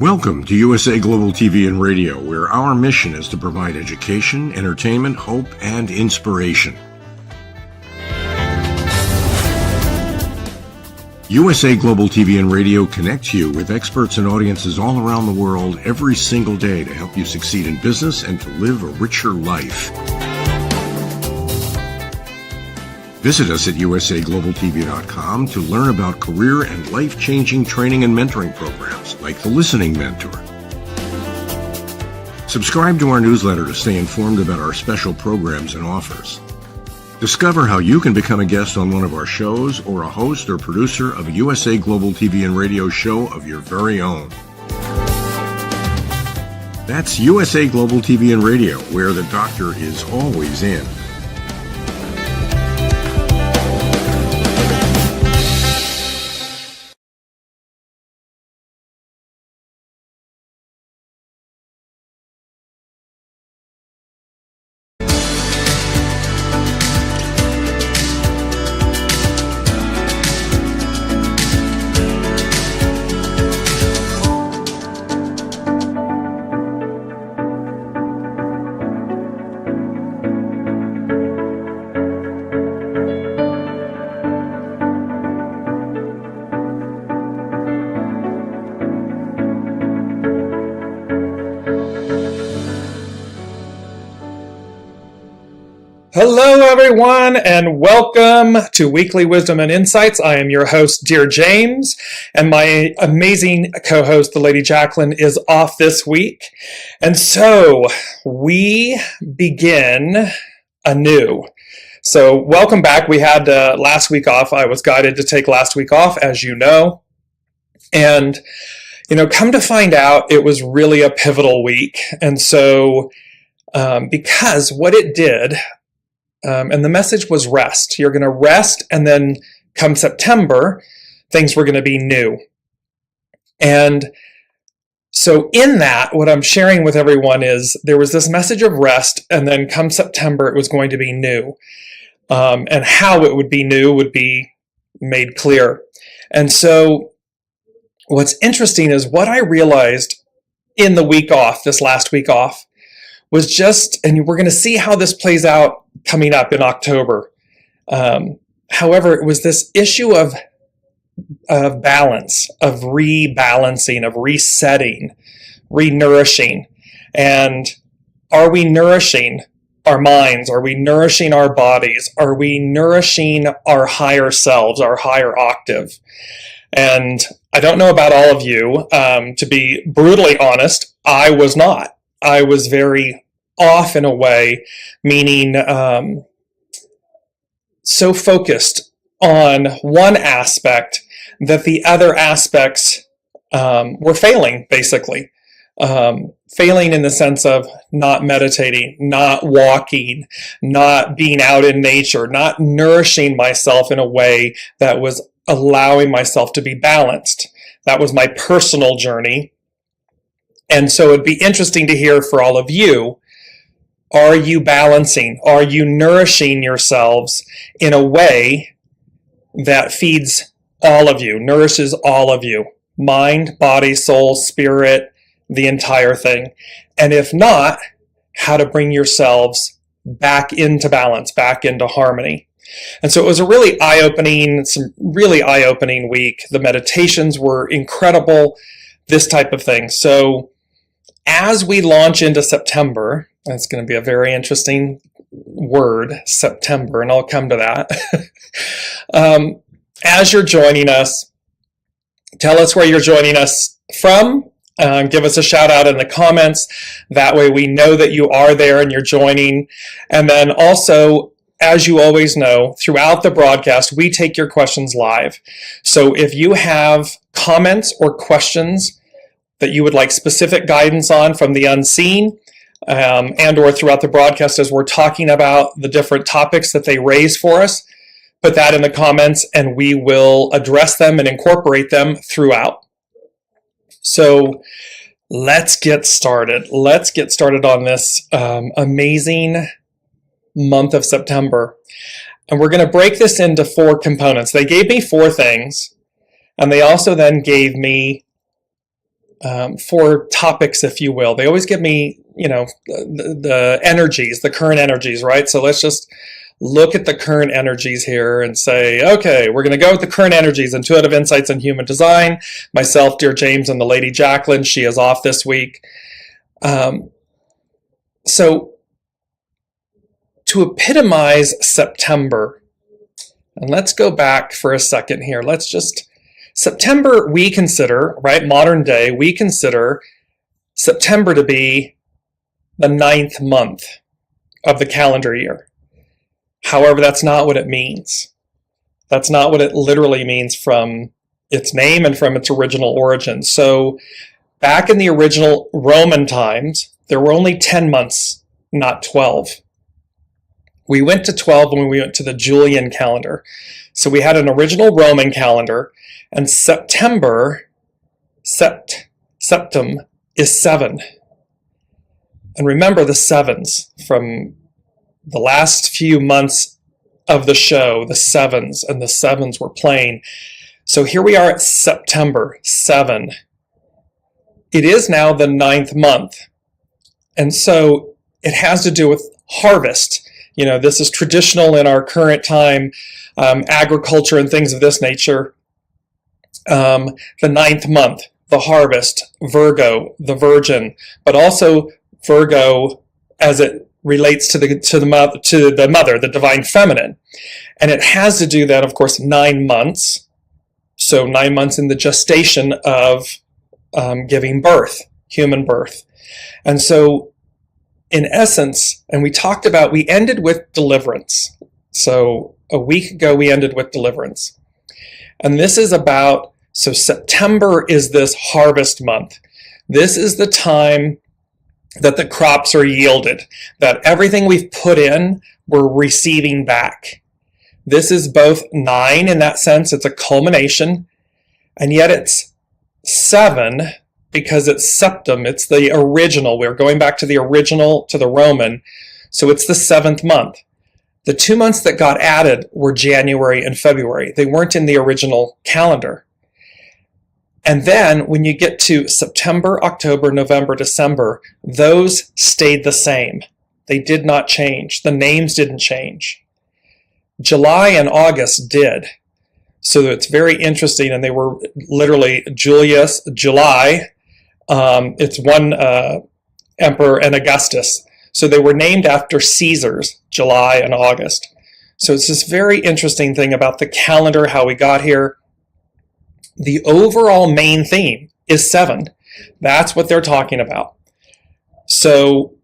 Welcome to USA Global TV and Radio, where our mission is to provide education, entertainment, hope, and inspiration. USA Global TV and Radio connects you with experts and audiences all around the world every single day to help you succeed in business and to live a richer life. Visit us at usaglobaltv.com to learn about career and life-changing training and mentoring programs like the Listening Mentor. Subscribe to our newsletter to stay informed about our special programs and offers. Discover how you can become a guest on one of our shows or a host or producer of a USA Global TV and Radio show of your very own. That's USA Global TV and Radio, where the doctor is always in. Hello, everyone, and welcome to Weekly Wisdom and Insights. I am your host, Dearjames, and my amazing co-host, the Lady Jacqueline, is off this week. And so we begin anew. So welcome back. We had last week off. I was guided to take last week off, as you know. And, come to find out, it was really a pivotal week. And so because what it did... and the message was rest. You're going to rest, and then come September, things were going to be new. And so in that, what I'm sharing with everyone is there was this message of rest, and then come September, it was going to be new. And how it would be new would be made clear. And so what's interesting is what I realized in the week off, this last week off, was just, and we're going to see how this plays out coming up in October. However, it was this issue of balance, of rebalancing, of resetting, renourishing. And are we nourishing our minds? Are we nourishing our bodies? Are we nourishing our higher selves, our higher octave? And I don't know about all of you. To be brutally honest, I was not. I was very off in a way, meaning so focused on one aspect that the other aspects were failing, basically. Failing in the sense of not meditating, not walking, not being out in nature, not nourishing myself in a way that was allowing myself to be balanced. That was my personal journey. And so it'd be interesting to hear for all of you, are you balancing? Are you nourishing yourselves in a way that feeds all of you, nourishes all of you? Mind, body, soul, spirit, the entire thing. And if not, how to bring yourselves back into balance, back into harmony. And so it was a really eye-opening week. The meditations were incredible, this type of thing. So as we launch into September, that's going to be a very interesting word, September, and I'll come to that. As you're joining us, tell us where you're joining us from. Give us a shout out in the comments. That way we know that you are there and you're joining. And then also, as you always know, throughout the broadcast, we take your questions live. So if you have comments or questions that you would like specific guidance on from the unseen, and or throughout the broadcast as we're talking about the different topics that they raise for us, put that in the comments and we will address them and incorporate them throughout. So let's get started. Let's get started on this amazing month of September. And we're going to break this into 4 components. They gave me 4 things, and they also then gave me for topics, if you will. They always give me, the energies, the current energies, right? So let's just look at the current energies here and say, okay, we're going to go with the current energies, Intuitive Insights in Human Design. Myself, Dearjames, and the lady Jacqueline. She is off this week. So to epitomize September, and let's go back for a second here. September, we consider, right, modern day, we consider September to be the 9th month of the calendar year. However, that's not what it means. That's not what it literally means from its name and from its original origin. So back in the original Roman times, there were only 10 months, not 12. We went to 12 when we went to the Julian calendar. So we had an original Roman calendar, and September, septum, is 7. And remember the sevens from the last few months of the show, the sevens, and the sevens were playing. So here we are at September 7. It is now the 9th month. And so it has to do with harvest. This is traditional in our current time, agriculture and things of this nature. The 9th month, the harvest, Virgo, the virgin, but also Virgo as it relates to the mother, the divine feminine. And it has to do that, of course, 9 months. So 9 months in the gestation of giving birth, human birth. And so in essence, and we ended with deliverance. So a week ago, we ended with deliverance. And this is so September is this harvest month. This is the time that the crops are yielded, that everything we've put in, we're receiving back. This is both 9 in that sense, it's a culmination, and yet it's 7 because it's septum, it's the original. We're going back to the original, to the Roman, so it's the 7th month. The 2 months that got added were January and February. They weren't in the original calendar. And then when you get to September, October, November, December, those stayed the same. They did not change. The names didn't change. July and August did. So it's very interesting. And they were literally July. It's one emperor and Augustus. So they were named after Caesars, July and August. So it's this very interesting thing about the calendar, how we got here. The overall main theme is 7. That's what they're talking about. So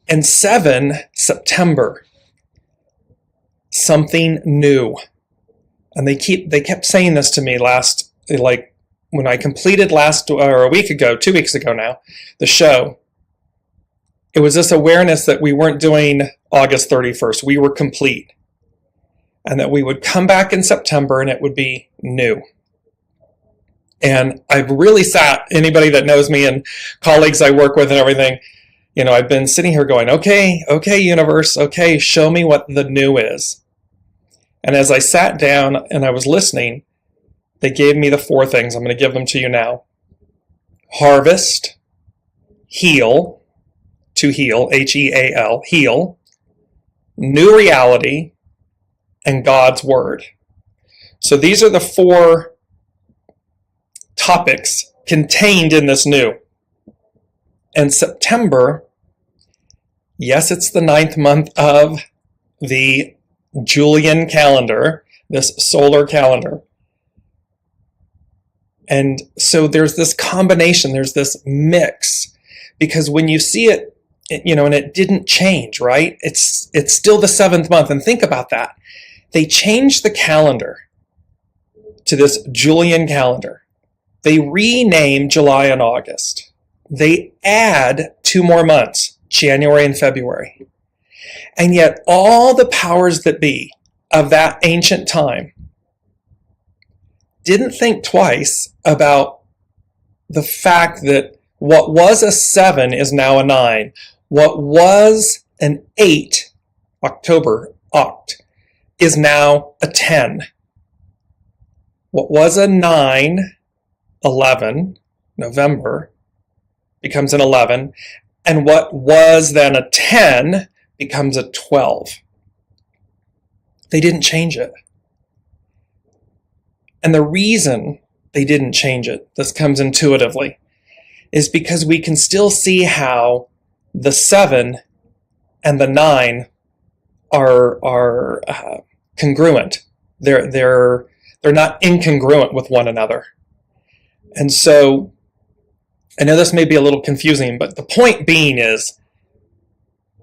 in 7, September, something new. And they kept saying this to me when I completed a week ago, 2 weeks ago now, the show. It was this awareness that we weren't doing August 31st. We were complete. And that we would come back in September and it would be new. And I've really anybody that knows me and colleagues I work with and everything, I've been sitting here going, okay, universe, okay, show me what the new is. And as I sat down and I was listening, they gave me the 4 things. I'm going to give them to you now. Harvest, heal, to heal, H-E-A-L, heal, new reality, and God's word. So these are the 4 topics contained in this new. And September, yes, it's the 9th month of the Julian calendar, this solar calendar. And so there's this combination, there's this mix, because when you see it, and it didn't change, right? It's still the 7th month. And think about that. They changed the calendar to this Julian calendar. They rename July and August. They add 2 more months, January and February. And yet all the powers that be of that ancient time didn't think twice about the fact that what was a 7 is now a 9. What was an 8, October, oct, is now a 10. What was a 9, 11, November, becomes an 11, and what was then a 10 becomes a 12. They didn't change it. And the reason they didn't change it, this comes intuitively, is because we can still see how the 7 and the 9 are congruent. They're not incongruent with one another. And so, I know this may be a little confusing, but the point being is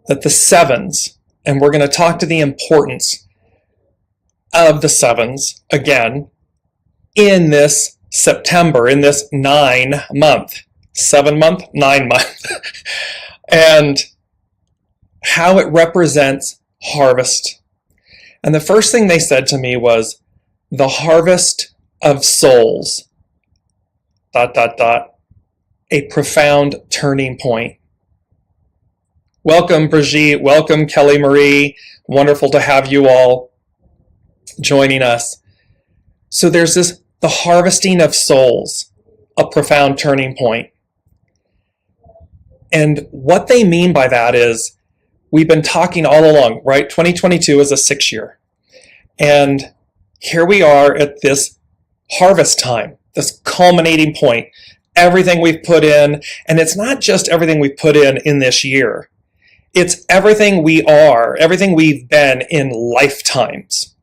that the 7s, and we're going to talk to the importance of the 7s again in this September, in this 9-month, 7-month, 9-month, and how it represents harvest. And the first thing they said to me was, the harvest of souls, ... a profound turning point. Welcome, Brigitte. Welcome, Kelly Marie. Wonderful to have you all joining us. So there's the harvesting of souls, a profound turning point. And what they mean by that is, we've been talking all along, right? 2022 is a 6 year. And here we are at this harvest time, this culminating point. Everything we've put in, and it's not just everything we've put in this year. It's everything we are, everything we've been in lifetimes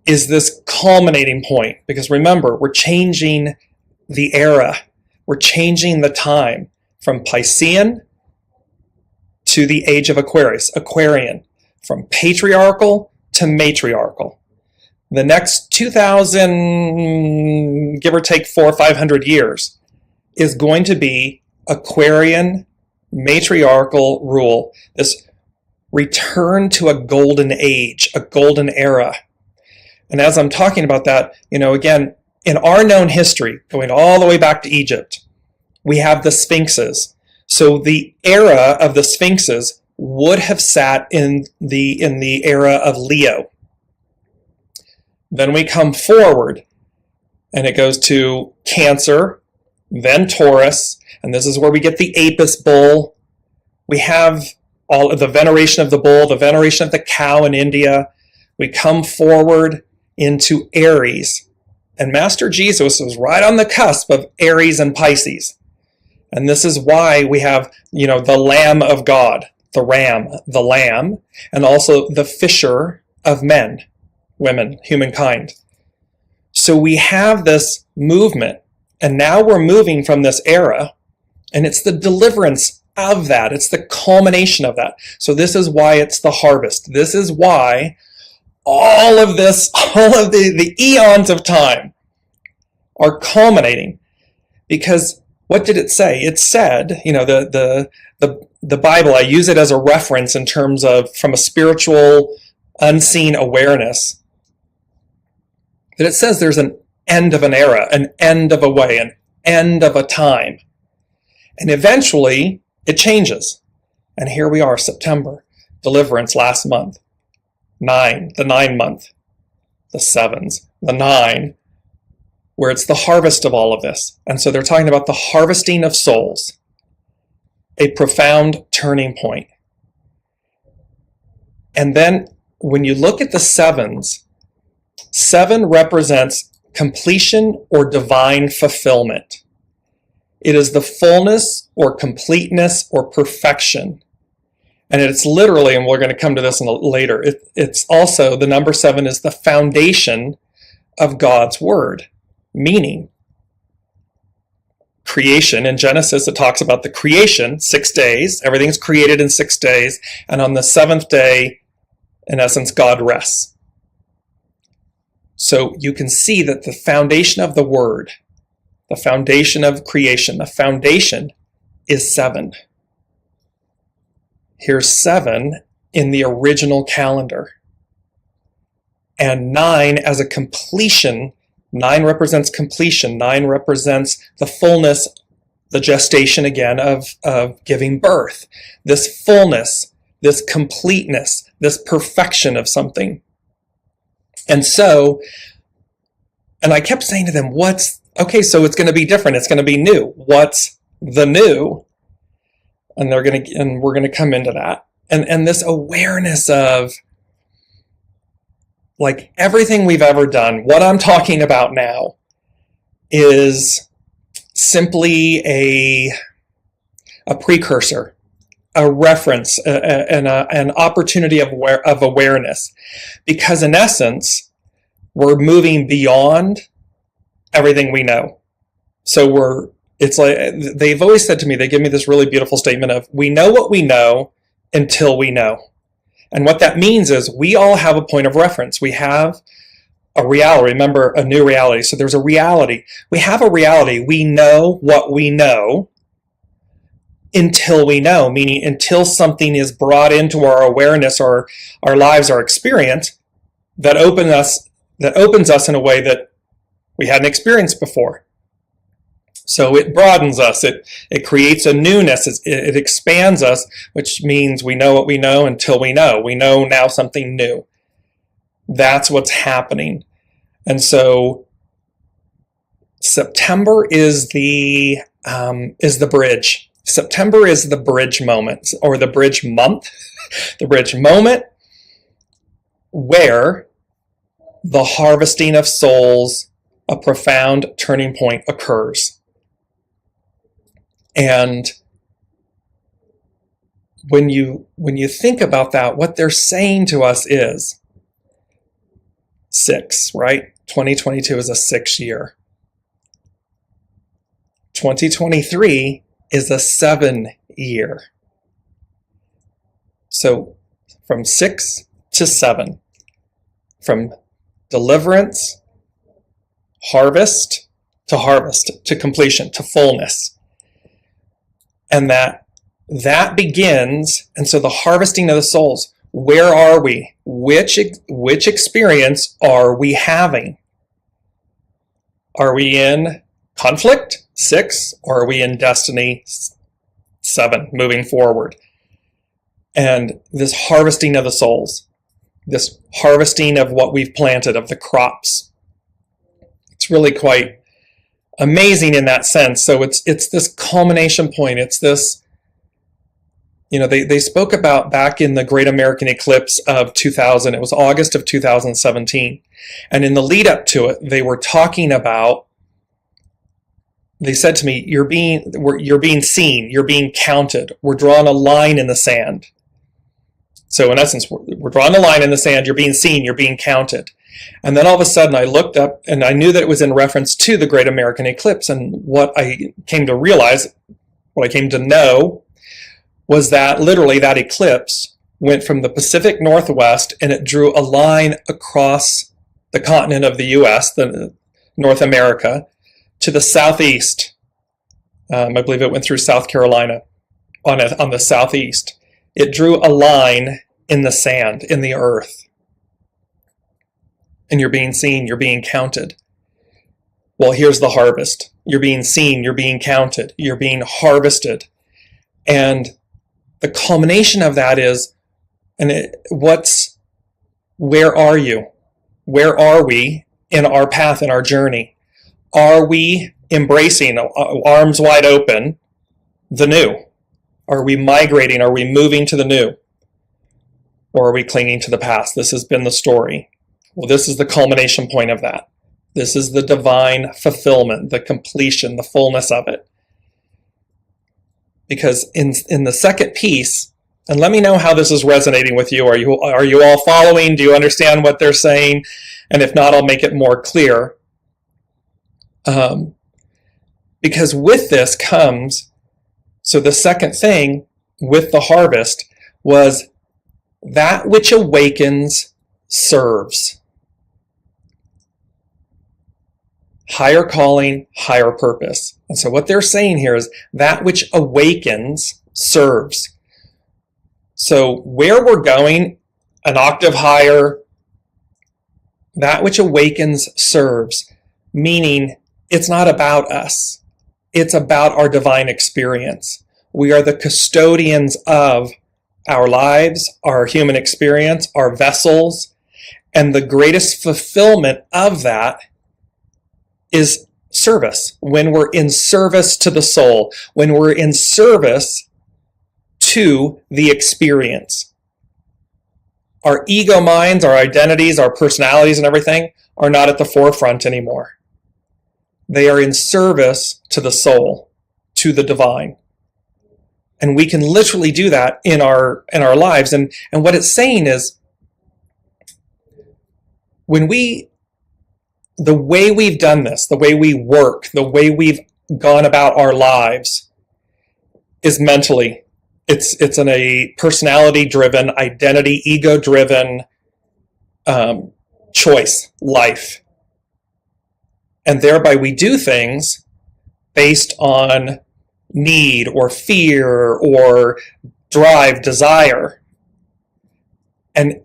is this culminating point. Because remember, we're changing the era. We're changing the time from Piscean to the age of Aquarius, Aquarian, from patriarchal to matriarchal. The next 2,000, give or take 400 or 500 years, is going to be Aquarian matriarchal rule, this return to a golden age, a golden era. And as I'm talking about that, again, in our known history, going all the way back to Egypt, we have the Sphinxes. So the era of the Sphinxes would have sat in the era of Leo. Then we come forward, and it goes to Cancer, then Taurus, and this is where we get the Apis bull. We have all of the veneration of the bull, the veneration of the cow in India. We come forward into Aries, and Master Jesus was right on the cusp of Aries and Pisces. And this is why we have, the Lamb of God, the ram, the lamb, and also the fisher of men, women, humankind. So we have this movement, and now we're moving from this era, and it's the deliverance of that. It's the culmination of that. So this is why it's the harvest. This is why all of this, all of the eons of time are culminating. Because what did it say? It said, the Bible, I use it as a reference in terms of from a spiritual, unseen awareness, that it says there's an end of an era, an end of a way, an end of a time. And eventually it changes. And here we are, September, deliverance last month, 9, the 9-month, the 7s, the 9, where it's the harvest of all of this. And so they're talking about the harvesting of souls, a profound turning point. And then when you look at the 7s, 7 represents completion or divine fulfillment. It is the fullness or completeness or perfection. And it's literally, and we're going to come to this later, it's also, the number 7 is the foundation of God's word. Meaning, creation. In Genesis, it talks about the creation, 6 days. Everything's created in 6 days. And on the 7th day, in essence, God rests. So you can see that the foundation of the word, the foundation of creation, the foundation is 7. Here's 7 in the original calendar. And 9 as a completion. 9 represents completion. 9 represents the fullness, the gestation again of giving birth. This fullness, this completeness, this perfection of something. And so, and I kept saying to them, what's okay, so it's going to be different. It's going to be new. What's the new? And we're going to come into that. And this awareness of like everything we've ever done, what I'm talking about now is simply a precursor, a reference, an opportunity of awareness. Because in essence, we're moving beyond everything we know. So it's like, they've always said to me, they give me this really beautiful statement of, we know what we know until we know. And what that means is we all have a point of reference. We have a reality. Remember, a new reality. So there's a reality. We have a reality. We know what we know until we know, meaning until something is brought into our awareness or our lives, our experience, that opens us in a way that we hadn't experienced before. So it broadens us, it creates a newness, it expands us, which means we know what we know until we know. We know now something new. That's what's happening. And so September is the bridge. September is the bridge moment, or the bridge month, the bridge moment where the harvesting of souls, a profound turning point occurs. And when you think about that, what they're saying to us is 6, right? 2022 is a 6 year. 2023 is a 7 year. So from 6 to 7, from deliverance, harvest to completion, to fullness. And that begins, and so the harvesting of the souls, where are we? Which experience are we having? Are we in conflict, 6, or are we in destiny, 7, moving forward? And this harvesting of the souls, this harvesting of what we've planted, of the crops, it's really quite amazing in that sense. So it's this culmination point. It's this, they spoke about back in the Great American Eclipse of 2000. It was August of 2017. And in the lead up to it, they were talking about, they said to me, you're being seen, you're being counted. We're drawing a line in the sand. So in essence, we're drawing a line in the sand. You're being seen, you're being counted. And then all of a sudden I looked up and I knew that it was in reference to the Great American Eclipse. And what I came to realize, what I came to know, was that literally that eclipse went from the Pacific Northwest and it drew a line across the continent of the US, the North America, to the southeast. I believe it went through South Carolina on the southeast. It drew a line in the sand, in the earth. And you're being seen, you're being counted. Well, here's the harvest. You're being seen, you're being counted, you're being harvested. And the culmination of that is, where are you? Where are we in our path, in our journey? Are we embracing, arms wide open, the new? Are we migrating? Are we moving to the new? Or are we clinging to the past? This has been the story. Well, this is the culmination point of that. This is the divine fulfillment, the completion, the fullness of it. Because in the second piece, and let me know how this is resonating with you. Are you all following? Do you understand what they're saying? And if not, I'll make it more clear. Because with this comes, so the second thing with the harvest was that which awakens serves. Higher calling, higher purpose. And so what they're saying here is that which awakens serves. So where we're going, an octave higher, that which awakens serves, meaning it's not about us. It's about our divine experience. We are the custodians of our lives, our human experience, our vessels, and the greatest fulfillment of that is service, when we're in service to the soul, when we're in service to the experience. Our ego minds, our identities, our personalities and everything are not at the forefront anymore. They are in service to the soul, to the divine. And we can literally do that in our lives. And what it's saying is, the way we've done this, the way we work, the way we've gone about our lives is mentally. It's in a personality-driven, identity, ego-driven choice life. And thereby we do things based on need or fear or drive, desire. And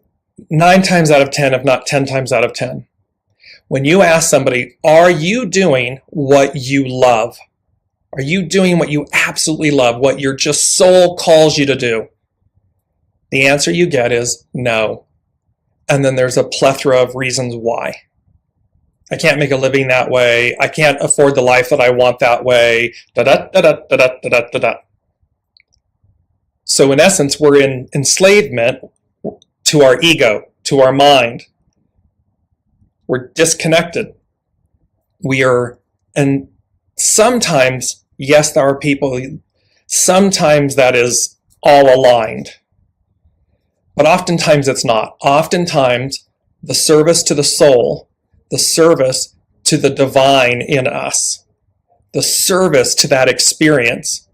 9 times out of 10, if not 10 times out of 10, when you ask somebody, are you doing what you love? Are you doing what you absolutely love, what your just soul calls you to do? The answer you get is no. And then there's a plethora of reasons why. I can't make a living that way. I can't afford the life that I want that way. Da-da-da-da-da-da-da-da-da. So in essence, we're in enslavement to our ego, to our mind. We're disconnected. And sometimes, yes, there are people, sometimes that is all aligned. But oftentimes it's not. Oftentimes, the service to the soul, the service to the divine in us, the service to that experience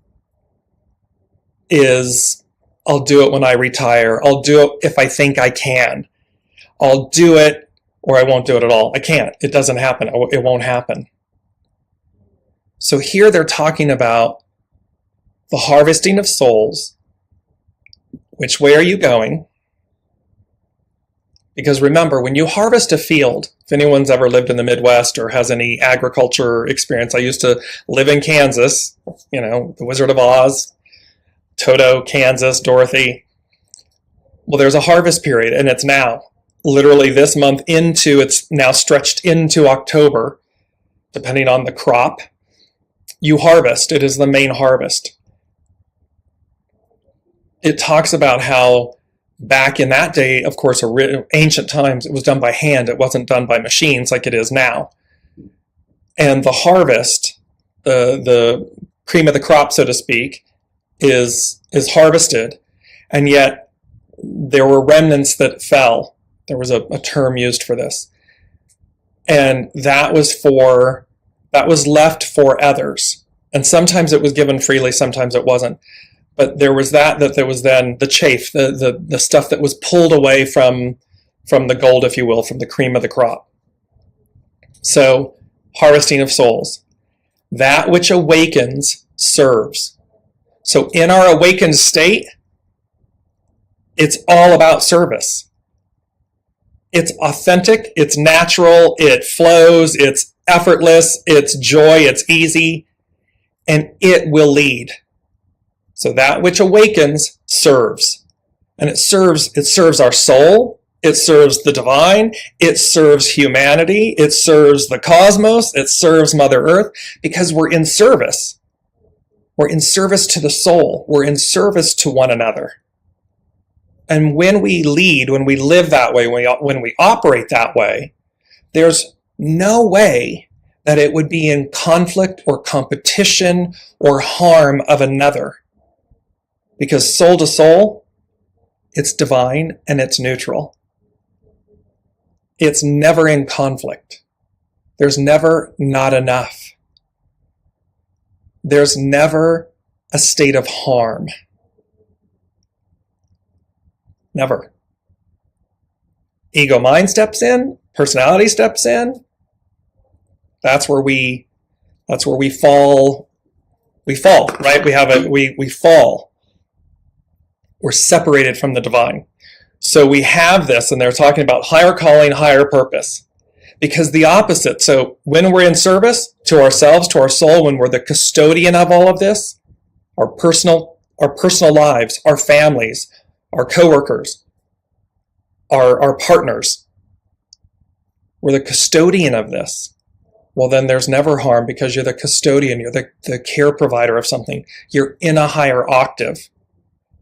is, I'll do it when I retire. I'll do it if I think I can. I'll do it or I won't do it at all. I can't. It doesn't happen. It won't happen. So here they're talking about the harvesting of souls. Which way are you going? Because remember, when you harvest a field, if anyone's ever lived in the Midwest or has any agriculture experience, I used to live in Kansas, the Wizard of Oz, Toto, Kansas, Dorothy. Well, there's a harvest period, and it's now. Literally this month it's now stretched into October, depending on the crop. You harvest. It is the main harvest. It talks about how back in that day, of course, ancient times, it was done by hand. It wasn't done by machines like it is now. And the harvest, the cream of the crop, so to speak, is harvested. And yet there were remnants that fell. There was a term used for this. And that was left for others. And sometimes it was given freely, sometimes it wasn't. But there was that there was then the chaff, the stuff that was pulled away from the gold, if you will, from the cream of the crop. So, harvesting of souls. That which awakens serves. So in our awakened state, it's all about service. It's authentic, it's natural, it flows, it's effortless, it's joy, it's easy, and it will lead. So that which awakens serves. And it serves our soul, it serves the divine, it serves humanity, it serves the cosmos, it serves Mother Earth, because we're in service. We're in service to the soul, we're in service to one another. And when we lead, when we live that way, when we operate that way, there's no way that it would be in conflict or competition or harm of another. Because soul to soul, it's divine and it's neutral. It's never in conflict. There's never not enough. There's never a state of harm. Never. Ego mind steps in, personality steps in. That's where we fall. We fall, right? We fall. We're separated from the divine. So we have this, and they're talking about higher calling, higher purpose. Because the opposite, so when we're in service to ourselves, to our soul, when we're the custodian of all of this, our personal lives, our families, our coworkers, our partners, we're the custodian of this. well, then there's never harm because you're the custodian, you're the care provider of something. You're in a higher octave.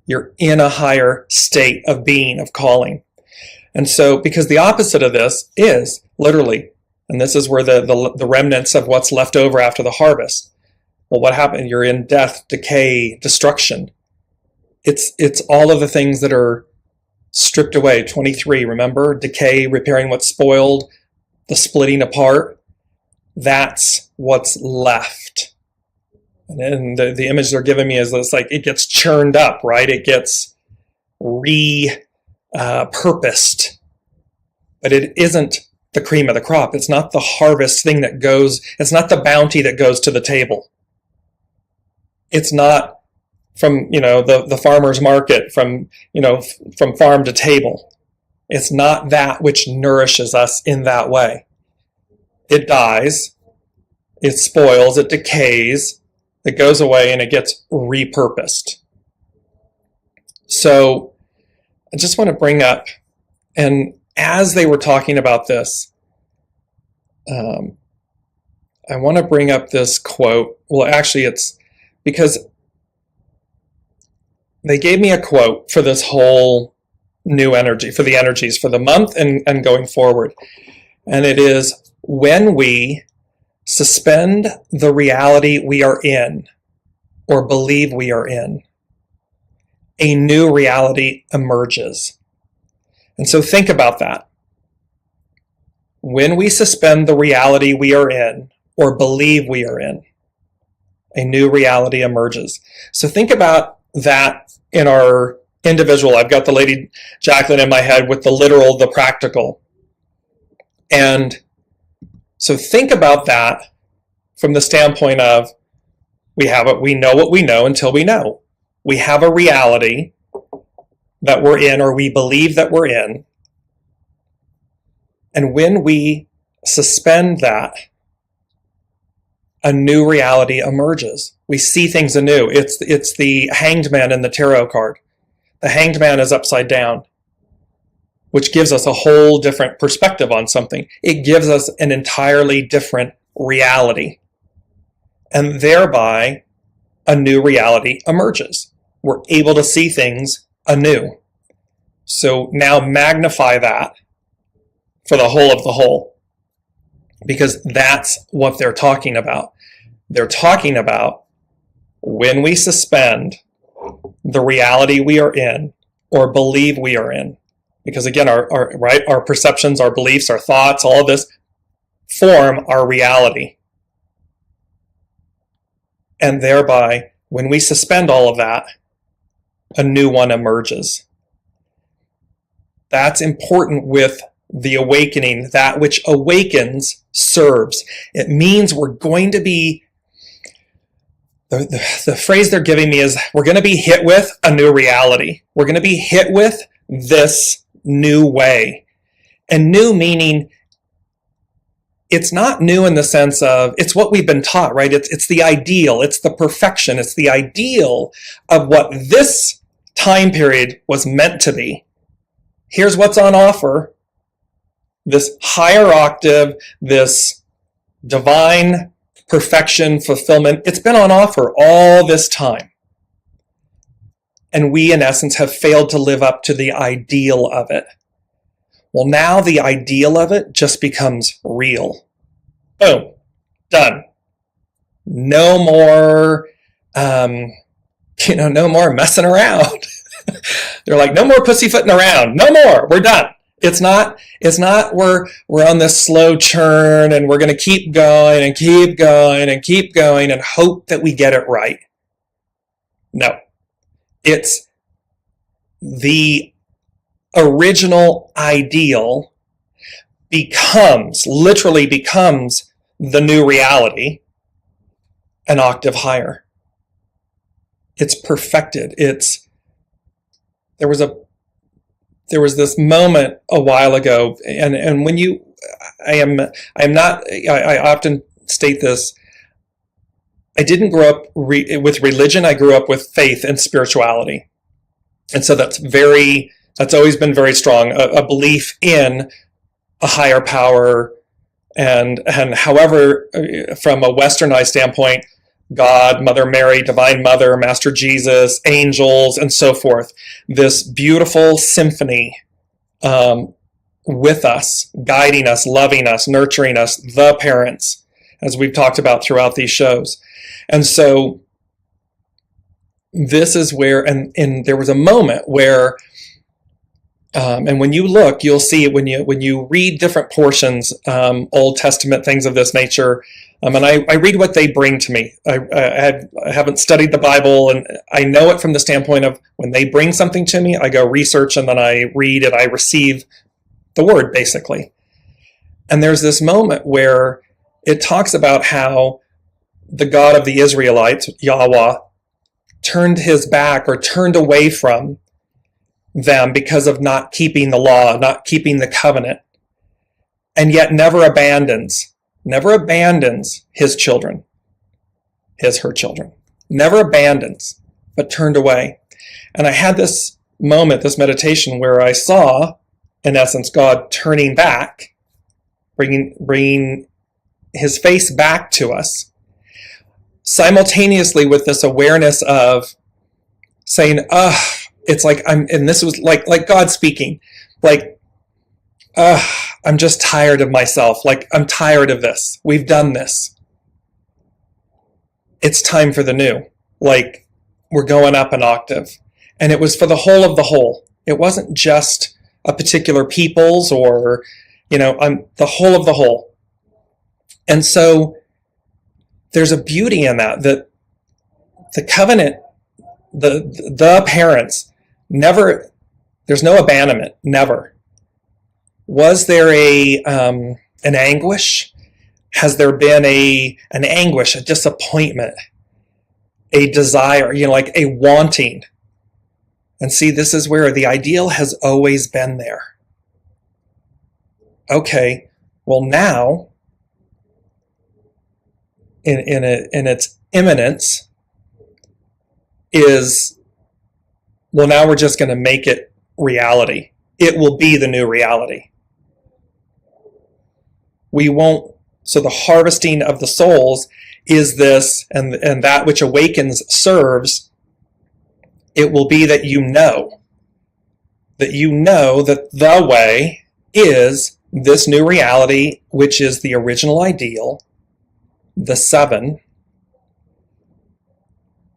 You're in a higher state of being, of calling. And so, because the opposite of this is literally, and this is where the remnants of what's left over after the harvest. Well, what happened? You're in death, decay, destruction. It's all of the things that are stripped away. 23, remember? Decay, repairing what's spoiled, the splitting apart. That's what's left. And then the image they're giving me is this, like, it gets churned up, right? It gets purposed. But it isn't the cream of the crop. It's not the harvest thing that goes, it's not the bounty that goes to the table. It's not from, the farmer's market, from farm to table. It's not that which nourishes us in that way. It dies, it spoils, it decays, it goes away, and it gets repurposed. So I just want to bring up, and as they were talking about this, I want to bring up this quote. Well, actually, it's because they gave me a quote for this whole new energy, for the energies for the month and going forward. And it is, when we suspend the reality we are in or believe we are in, a new reality emerges. And so think about that. When we suspend the reality we are in or believe we are in, a new reality emerges. So think about that in our individual. I've got the Lady Jacqueline in my head with the literal, the practical. And so think about that from the standpoint of, we know what we know until we know. We have a reality that we're in, or we believe that we're in. And when we suspend that, a new reality emerges. We see things anew. It's the Hanged Man in the tarot card. The Hanged Man is upside down, which gives us a whole different perspective on something. It gives us an entirely different reality. And thereby, a new reality emerges. We're able to see things anew. So now magnify that for the whole of the whole, because that's what they're talking about. They're talking about when we suspend the reality we are in or believe we are in, because again, our perceptions, our beliefs, our thoughts, all of this form our reality. And thereby, when we suspend all of that, a new one emerges. That's important with the awakening. That which awakens serves. It means we're going to be, the phrase they're giving me is, we're going to be hit with a new reality. We're going to be hit with this new way. And new meaning, it's not new in the sense of, it's what we've been taught, right? It's the ideal, it's the perfection, it's the ideal of what this time period was meant to be. Here's what's on offer. This higher octave, this divine perfection, fulfillment, it's been on offer all this time. And we, in essence, have failed to live up to the ideal of it. Well, now the ideal of it just becomes real. Boom. Done. No more, no more messing around. They're like, no more pussyfooting around. No more. We're done. It's not we're on this slow churn and we're going to keep going and keep going and keep going and hope that we get it right. No. It's the original ideal literally becomes the new reality an octave higher. It's perfected. There was this moment a while ago, and when I often state this, I didn't grow up with religion. I grew up with faith and spirituality. And so that's always been very strong, a belief in a higher power, And however, from a westernized standpoint, God, Mother Mary, Divine Mother, Master Jesus, angels, and so forth, this beautiful symphony with us, guiding us, loving us, nurturing us, the parents, as we've talked about throughout these shows. And so this is where, and there was a moment where, and when you look, you'll see when you read different portions, Old Testament, things of this nature, and I read what they bring to me. I haven't studied the Bible, and I know it from the standpoint of when they bring something to me, I go research, and then I read it, I receive the word, basically. And there's this moment where it talks about how the God of the Israelites, Yahweh, turned his back or turned away from them because of not keeping the law, not keeping the covenant, and yet never abandons his children, her children, never abandons, but turned away. And I had this moment, this meditation, where I saw, in essence, God turning back, bringing his face back to us, simultaneously with this awareness of saying, it's like and this was like God speaking, like, I'm just tired of myself. Like, I'm tired of this. We've done this. It's time for the new. Like, we're going up an octave. And it was for the whole of the whole. It wasn't just a particular people's or, the whole of the whole. And so there's a beauty in that the covenant, the parents, never, there's no abandonment, never. Was there an anguish? Has there been an anguish, a disappointment, a desire, like a wanting? And see, this is where the ideal has always been there. Okay, well now, in its imminence, is, well, now we're just going to make it reality. It will be the new reality. We won't, so the harvesting of the souls is this, and that which awakens serves. It will be that you know that the way is this new reality, which is the original ideal, the seven,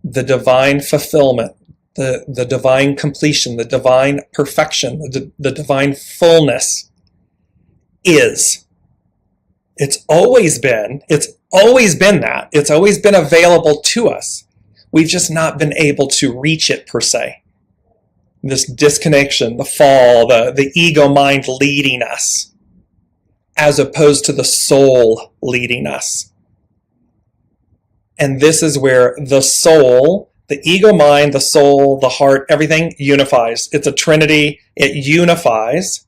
the divine fulfillment, the divine completion, the divine perfection, the divine fullness is. It's always been that. It's always been available to us. We've just not been able to reach it per se. This disconnection, the fall, the ego mind leading us, as opposed to the soul leading us. And this is where the soul, the ego mind, the soul, the heart, everything unifies. It's a trinity. It unifies.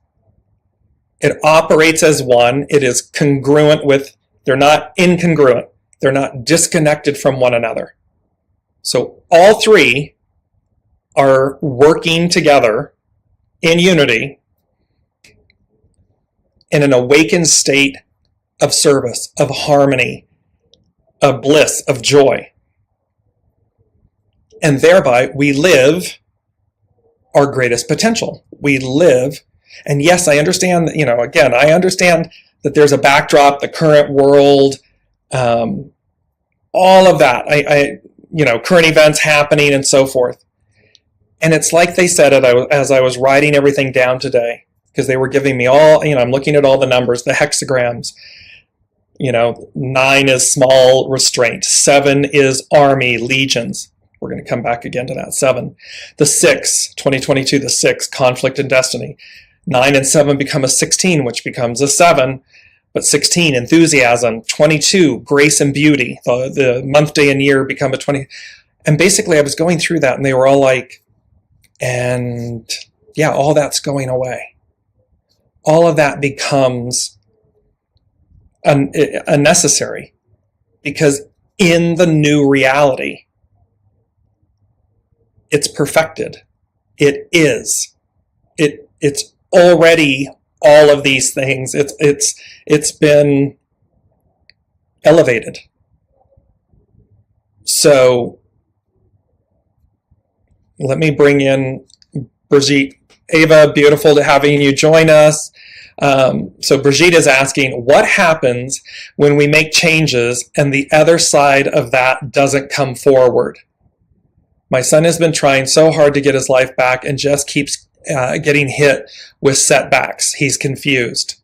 It operates as one. It is congruent with, they're not incongruent. They're not disconnected from one another. So all three are working together in unity in an awakened state of service, of harmony, of bliss, of joy. And thereby we live our greatest potential. We live, and yes, I understand, again, I understand that there's a backdrop, the current world, all of that, current events happening and so forth. And it's like they said it as I was writing everything down today, because they were giving me all, I'm looking at all the numbers, the hexagrams. 9 is small restraint. 7 is army, legions. We're going to come back again to that. 7. The 6, 2022, the 6, conflict and destiny. 9 and 7 become a 16, which becomes a 7. But 16, enthusiasm. 22, grace and beauty. The month, day, and year become a 20. And basically, I was going through that, and they were all like, and yeah, all that's going away. All of that becomes unnecessary, because in the new reality, it's perfected. It is. It's already all of these things. It's been elevated. So let me bring in Brigitte. Ava, beautiful to having you join us. So Brigitte is asking, what happens when we make changes and the other side of that doesn't come forward? My son has been trying so hard to get his life back and just keeps getting hit with setbacks. He's confused.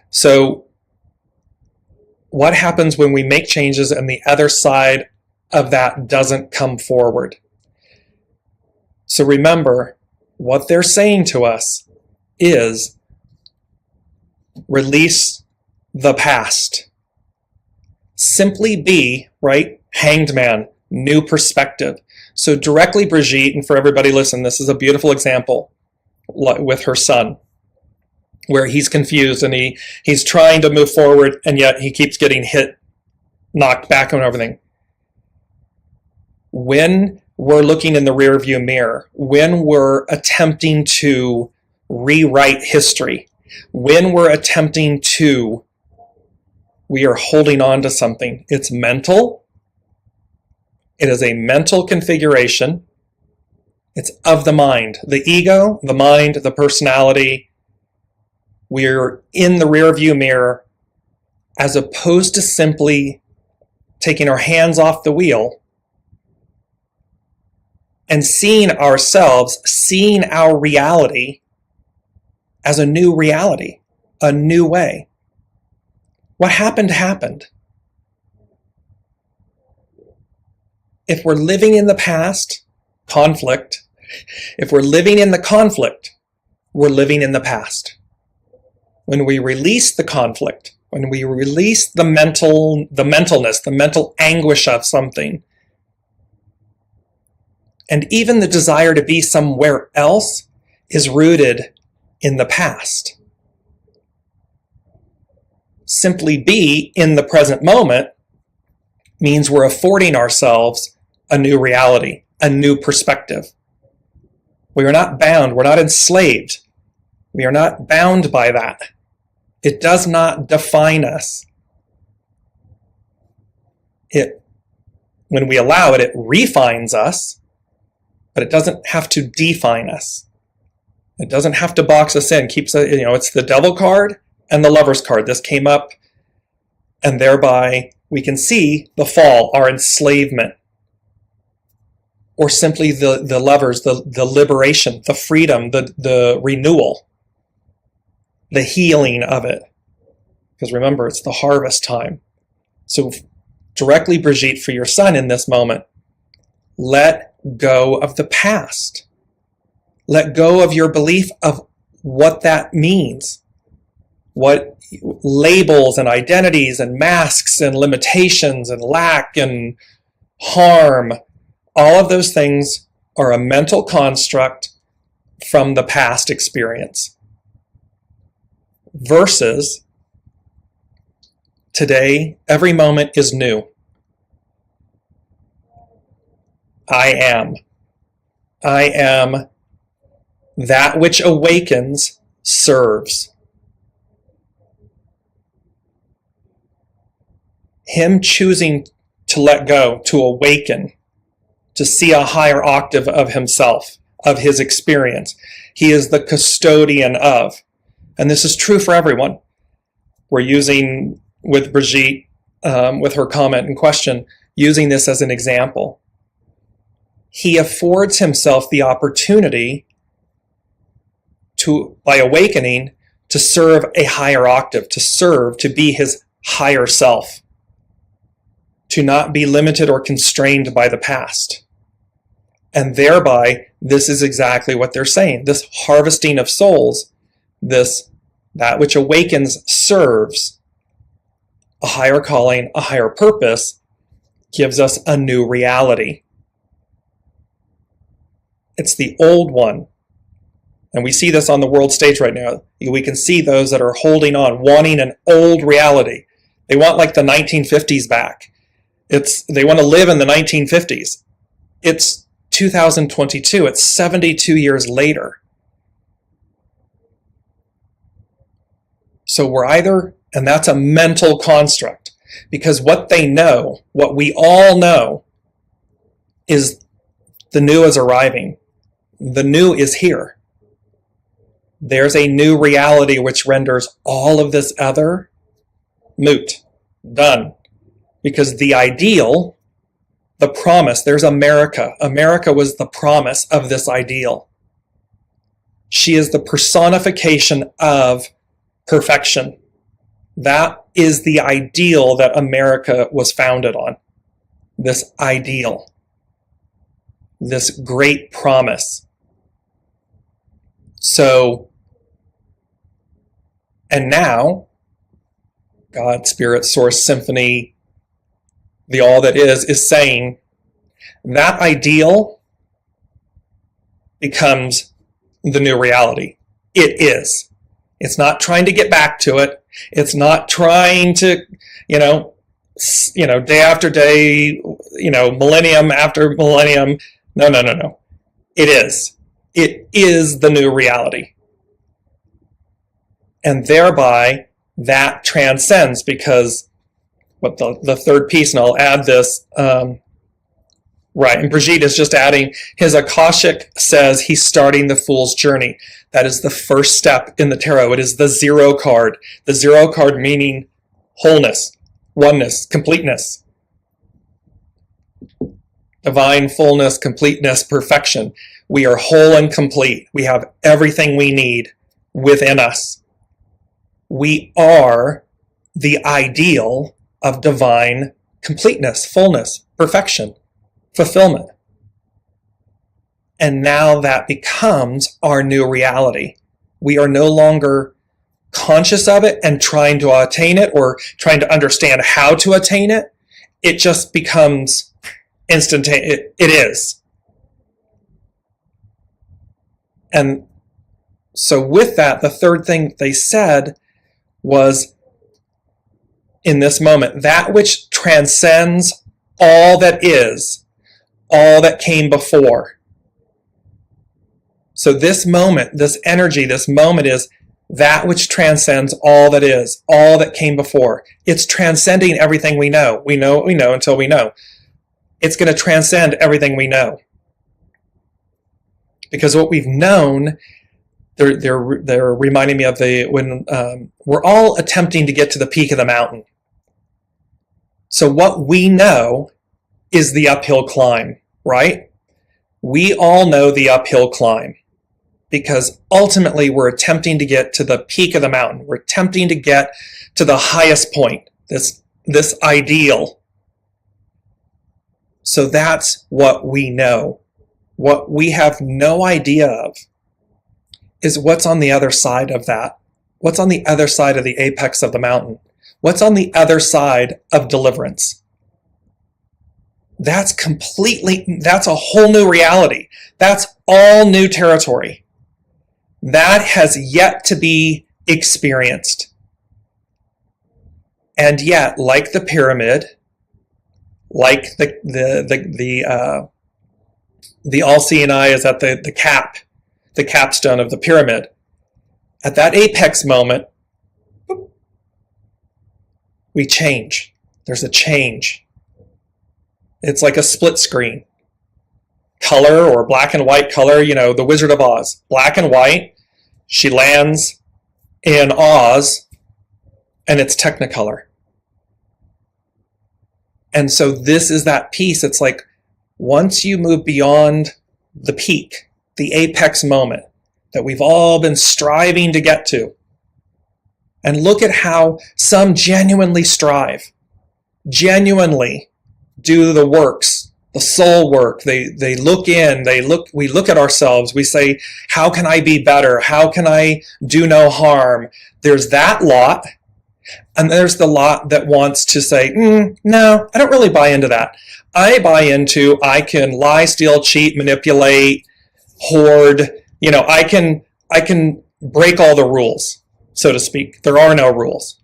So what happens when we make changes and the other side of that doesn't come forward? So remember, what they're saying to us is release the past. Simply be, right? Hanged man, new perspective. So directly, Brigitte, and for everybody listen, this is a beautiful example with her son, where he's confused and he's trying to move forward, and yet he keeps getting hit, knocked back on everything. When we're looking in the rearview mirror, when we're attempting to rewrite history, when we're attempting to, we are holding on to something. It's mental. It is a mental configuration. It's of the mind, the ego, the mind, the personality. We're in the rearview mirror as opposed to simply taking our hands off the wheel and seeing ourselves, seeing our reality as a new reality, a new way. What happened, happened. If we're living in the past, conflict, if we're living in the conflict, we're living in the past. When we release the conflict, when we release the mentalness, the mental anguish of something, and even the desire to be somewhere else is rooted in the past. Simply be in the present moment means we're affording ourselves a new reality, a new perspective. We are not bound, we're not enslaved. We are not bound by that. It does not define us. When we allow it, it refines us, but it doesn't have to define us. It doesn't have to box us in. It's the devil card and the lover's card. This came up, and thereby we can see the fall, our enslavement, or simply the lovers, the liberation, the freedom, the renewal, the healing of it. Because remember, it's the harvest time. So directly, Brigitte, for your son in this moment, let go of the past. Let go of your belief of what that means. What labels and identities and masks and limitations and lack and harm, all of those things are a mental construct from the past experience. Versus today, every moment is new. I am that which awakens serves. Him choosing to let go, to awaken, to see a higher octave of himself, of his experience. He is the custodian of. And this is true for everyone. We're using, with Brigitte, with her comment and question, using this as an example. He affords himself the opportunity to, by awakening, to serve a higher octave, to serve, to be his higher self, to not be limited or constrained by the past. And thereby, this is exactly what they're saying. This harvesting of souls, that which awakens serves a higher calling, a higher purpose, gives us a new reality. It's the old one. And we see this on the world stage right now. We can see those that are holding on, wanting an old reality. They want like the 1950s back. They want to live in the 1950s. It's 2022. It's 72 years later. So we're either, and that's a mental construct. Because what they know, what we all know, is the new is arriving. The new is here. There's a new reality which renders all of this other moot, done. Because the ideal, the promise, there's America. America was the promise of this ideal. She is the personification of perfection. That is the ideal that America was founded on. This ideal. This great promise. So, and now, God, Spirit, Source, Symphony, the all that is saying that ideal becomes the new reality. It is. It's not trying to get back to it. It's not trying to, day after day, millennium after millennium. No. It is. It is the new reality. And thereby, that transcends, because what the third piece, and I'll add this, right, and Brigitte is just adding, his Akashic says he's starting the Fool's Journey. That is the first step in the tarot. It is the zero card. The zero card meaning wholeness, oneness, completeness. Divine fullness, completeness, perfection. We are whole and complete. We have everything we need within us. We are the ideal of divine completeness, fullness, perfection, fulfillment. And now that becomes our new reality. We are no longer conscious of it and trying to attain it or trying to understand how to attain it. It just becomes instantaneous. It is. And so with that, the third thing they said was, in this moment, that which transcends all that is, all that came before. So this moment, this energy, this moment is that which transcends all that is, all that came before. It's transcending everything we know. We know what we know until we know. It's going to transcend everything we know. Because what we've known, they're reminding me of when we're all attempting to get to the peak of the mountain. So what we know is the uphill climb, right? We all know the uphill climb because ultimately we're attempting to get to the peak of the mountain. We're attempting to get to the highest point, this ideal. So that's what we know. What we have no idea of is what's on the other side of that. What's on the other side of the apex of the mountain? What's on the other side of deliverance? That's a whole new reality. That's all new territory. That has yet to be experienced. And yet, like the pyramid, like the all-seeing eye is at the capstone of the pyramid. At that apex moment, we change. There's a change. It's like a split screen. Color or black and white color, the Wizard of Oz. Black and white. She lands in Oz, and it's Technicolor. And so this is that piece. It's like once you move beyond the peak, the apex moment that we've all been striving to get to, and look at how some genuinely strive, genuinely do the works, the soul work. They look in, we look at ourselves. We say, how can I be better? How can I do no harm? There's that lot. And there's the lot that wants to say, no, I don't really buy into that. I buy into, I can lie, steal, cheat, manipulate, hoard. I can break all the rules, so to speak. There are no rules.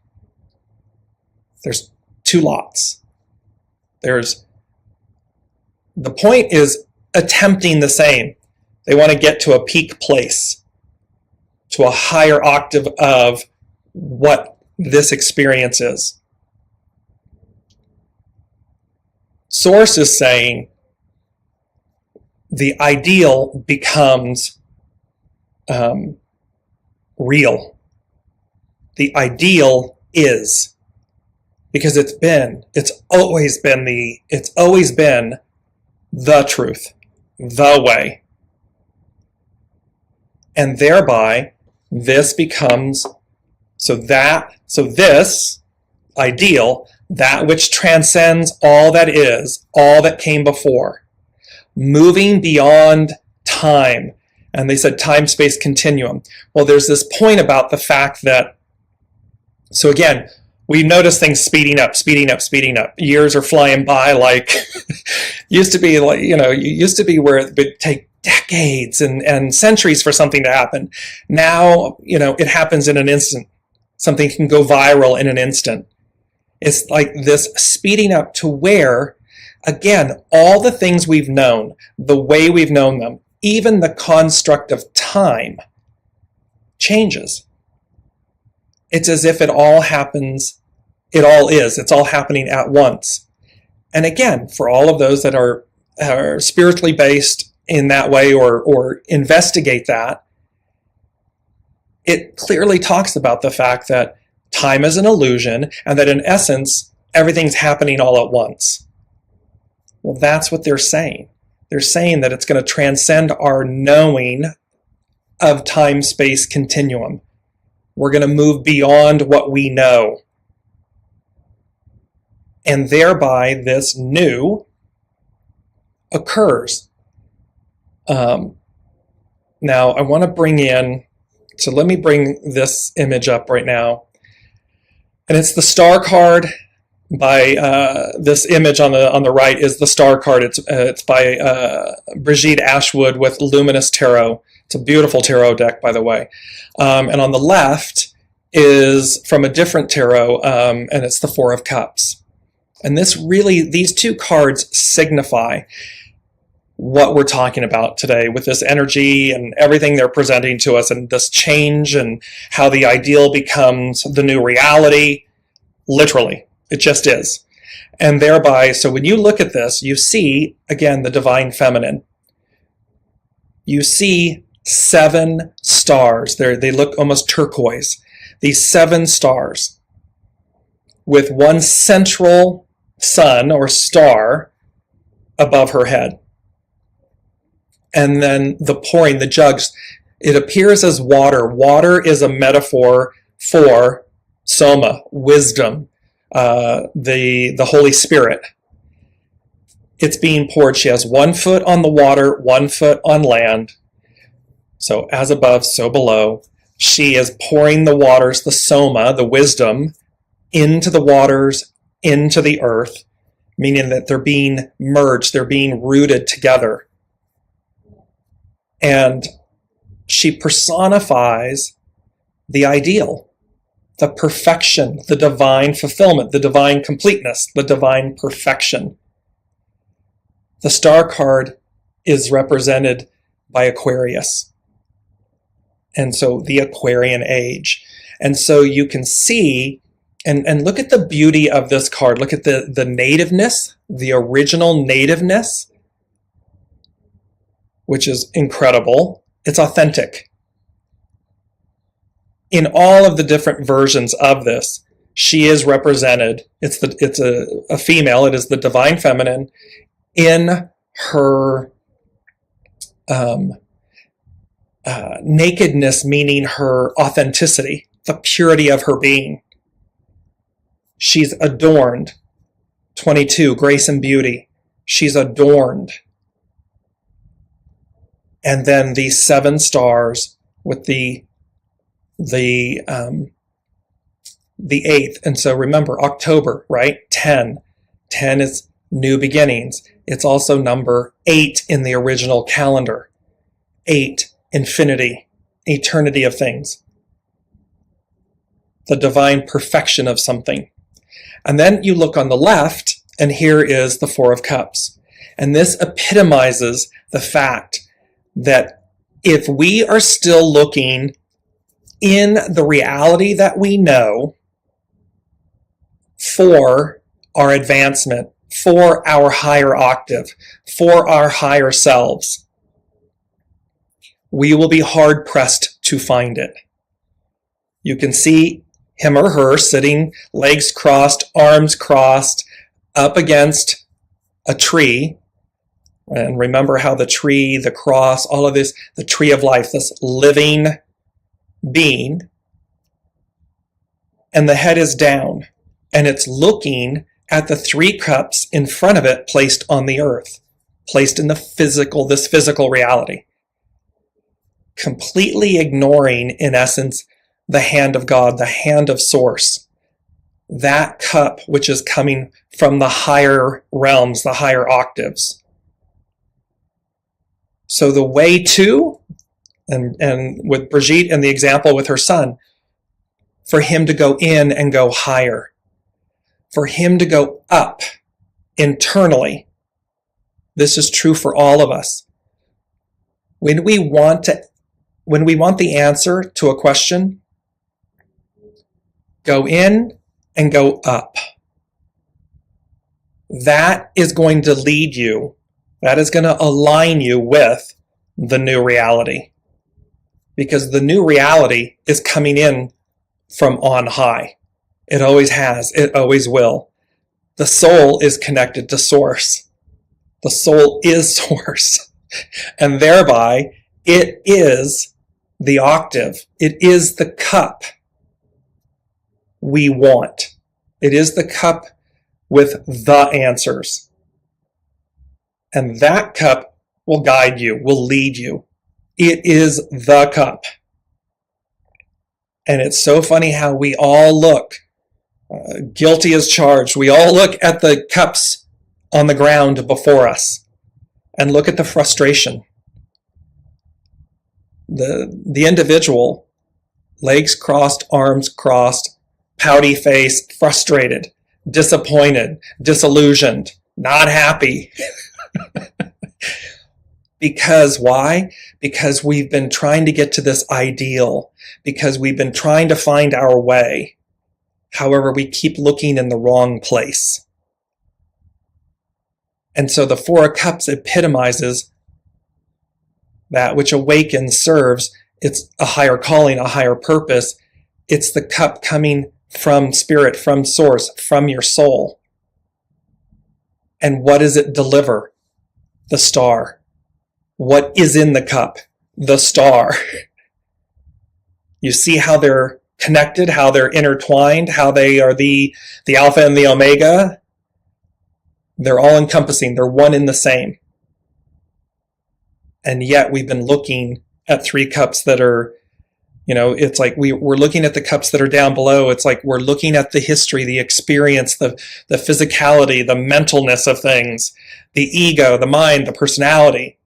There's two lots. The point is attempting the same. They want to get to a peak place, to a higher octave of what this experience is. Source is saying the ideal becomes real. The ideal is, because it's always been the truth, the way. And thereby this becomes, this ideal, that which transcends all that is, all that came before, moving beyond time. And they said time-space continuum. Well, there's this point about the fact that, so again, we notice things speeding up. Years are flying by like, used to be where it would take decades and centuries for something to happen. Now, it happens in an instant. Something can go viral in an instant. It's like this speeding up to where, again, all the things we've known, the way we've known them, even the construct of time changes. It's as if it all happens, it's all happening at once. And again, for all of those that are spiritually based in that way or investigate that, it clearly talks about the fact that time is an illusion and that in essence, everything's happening all at once. Well, that's what they're saying. They're saying that it's going to transcend our knowing of time-space continuum. We're going to move beyond what we know. And thereby this new occurs. Now I want to bring in, so let me bring this image up right now. And it's the star card. By this image on the right is the star card. It's by Brigitte Ashwood with Luminous Tarot. It's a beautiful tarot deck, by the way. And on the left is from a different tarot, and it's the Four of Cups. And these two cards signify what we're talking about today with this energy and everything they're presenting to us, and this change and how the ideal becomes the new reality, literally. It just is. And thereby, so when you look at this, you see, again, the divine feminine. You see 7 stars. They look almost turquoise. These 7 stars with one central sun or star above her head. And then the jugs, it appears as water. Water is a metaphor for soma, wisdom. The Holy Spirit. It's being poured. She has 1 foot on the water, 1 foot on land. So as above, so below. She is pouring the waters, the soma, the wisdom, into the waters, into the earth, meaning that they're being merged, they're being rooted together. And she personifies the ideal, the perfection, the divine fulfillment, the divine completeness, the divine perfection. The star card is represented by Aquarius. And so the Aquarian age. And so you can see, and look at the beauty of this card. Look at the nativeness, the original nativeness, which is incredible. It's authentic. In all of the different versions of this, she is represented. It's a female. It is the divine feminine in her nakedness, meaning her authenticity, the purity of her being. She's adorned. 22, grace and beauty. She's adorned. And then these 7 stars with the 8th. And so remember, October, right? 10. 10 is new beginnings. It's also number 8 in the original calendar. 8, infinity, eternity of things. The divine perfection of something. And then you look on the left, and here is the Four of Cups. And this epitomizes the fact that if we are still looking in the reality that we know for our advancement, for our higher octave, for our higher selves, we will be hard pressed to find it. You can see him or her sitting, legs crossed, arms crossed, up against a tree. And remember how the tree, the cross, all of this, the tree of life, this living being, and the head is down, and it's looking at the 3 cups in front of it placed on the earth, placed in this physical reality, completely ignoring, in essence, the hand of God, the hand of Source, that cup which is coming from the higher realms, the higher octaves. So the way to, and with Brigitte and the example with her son, for him to go in and go higher, for him to go up internally. This is true for all of us. When we want the answer to a question, go in and go up. That is going to lead you, that is going to align you with the new reality. Because the new reality is coming in from on high. It always has, it always will. The soul is connected to Source. The soul is Source. And thereby, it is the octave. It is the cup we want. It is the cup with the answers. And that cup will guide you, will lead you. It is the cup. And it's so funny how we all look, guilty as charged. We all look at the cups on the ground before us and look at the frustration. The individual, legs crossed, arms crossed, pouty faced, frustrated, disappointed, disillusioned, not happy. Because why? Because we've been trying to get to this ideal, because we've been trying to find our way. However, we keep looking in the wrong place. And so the 4 of Cups epitomizes that which awakens, serves. It's a higher calling, a higher purpose. It's the cup coming from spirit, from Source, from your soul. And what does it deliver? The star. What is in the cup? The star. You see how they're connected, how they're intertwined, how they are the Alpha and the Omega. They're all encompassing. They're one in the same. And yet we've been looking at 3 cups that are, it's like we're looking at the cups that are down below. It's like we're looking at the history, the experience, the physicality, the mentalness of things, the ego, the mind, the personality.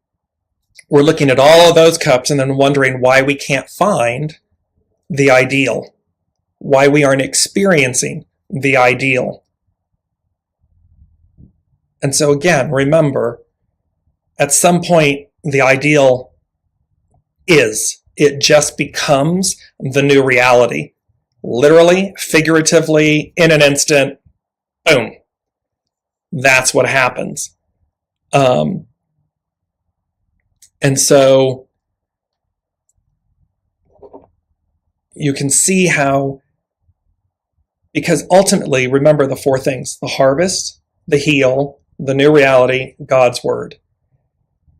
We're looking at all of those cups and then wondering why we can't find the ideal, why we aren't experiencing the ideal. And so again, remember, at some point, the ideal it just becomes the new reality. Literally, figuratively, in an instant, boom. That's what happens. And so you can see how, because ultimately, remember the 4 things: the harvest, the heal, the new reality, God's word.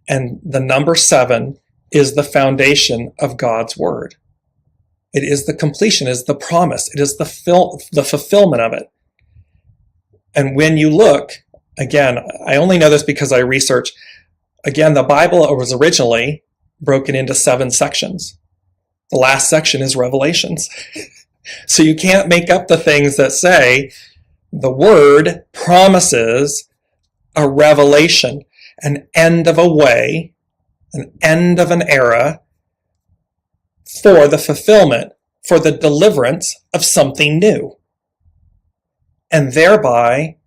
And the number 7 is the foundation of God's word. It is the completion, it is the promise, it is the fulfillment of it. And when you look, again, I only know this because I research. Again, the Bible was originally broken into 7 sections. The last section is Revelations. So you can't make up the things that say the word promises a revelation, an end of a way, an end of an era for the fulfillment, for the deliverance of something new. And thereby,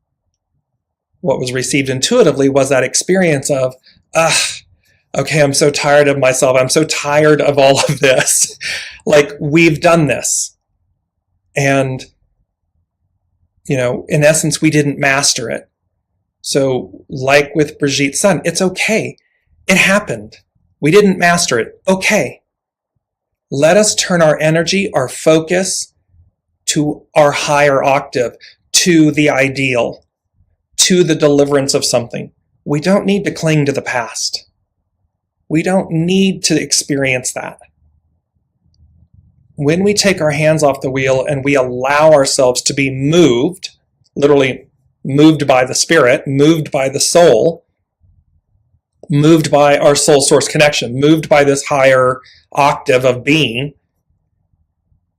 what was received intuitively was that experience of, okay, I'm so tired of myself. I'm so tired of all of this. Like, we've done this. And, in essence, we didn't master it. So like with Brigitte's son, it's okay. It happened. We didn't master it. Okay. Let us turn our energy, our focus to our higher octave, to the ideal, to the deliverance of something. We don't need to cling to the past. We don't need to experience that. When we take our hands off the wheel and we allow ourselves to be moved, literally moved by the spirit, moved by the soul, moved by our soul source connection, moved by this higher octave of being,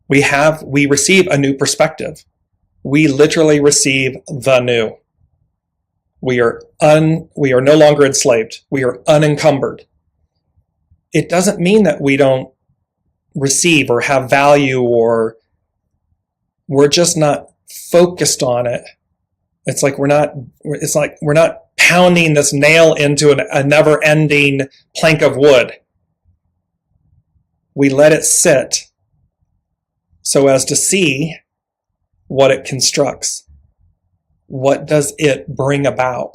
we receive a new perspective. We literally receive the new. We are no longer enslaved. We are unencumbered. It doesn't mean that we don't receive or have value, or we're just not focused on it. It's like we're not pounding this nail into a never-ending plank of wood. We let it sit so as to see what it constructs. What does it bring about?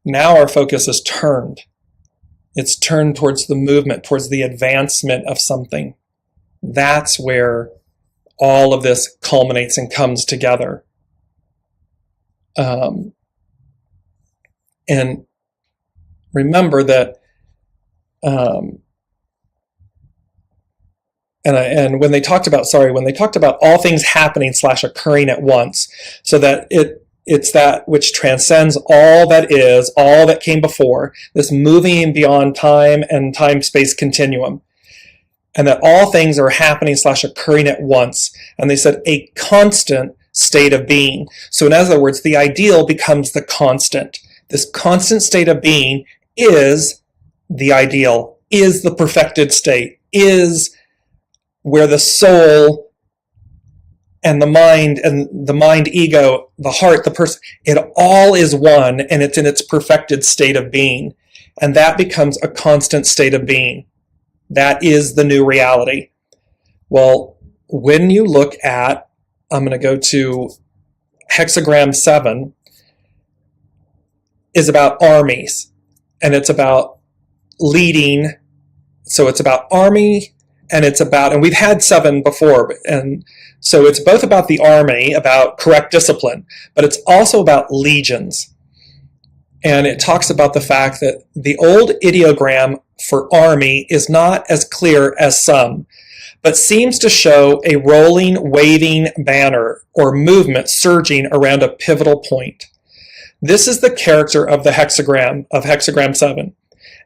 Now our focus is turned. It's turned towards the movement, towards the advancement of something. That's where all of this culminates and comes together. And remember that, and when they talked about all things happening / occurring at once, so that it's that which transcends all that is, all that came before, this moving beyond time and time-space continuum, and that all things are happening / occurring at once. And they said a constant state of being. So in other words, the ideal becomes the constant. This constant state of being is the ideal, is the perfected state, is where the soul and the mind, ego, the heart, the person, it all is one, and it's in its perfected state of being. And that becomes a constant state of being. That is the new reality. Well, when you look at, I'm going to go to hexagram 7, is about armies, and it's about leading. So it's about army, and we've had 7 before, and so it's both about the army, about correct discipline, but it's also about legions. And it talks about the fact that the old ideogram for army is not as clear as some, but seems to show a rolling, waving banner or movement surging around a pivotal point. This is the character of the hexagram, of hexagram 7.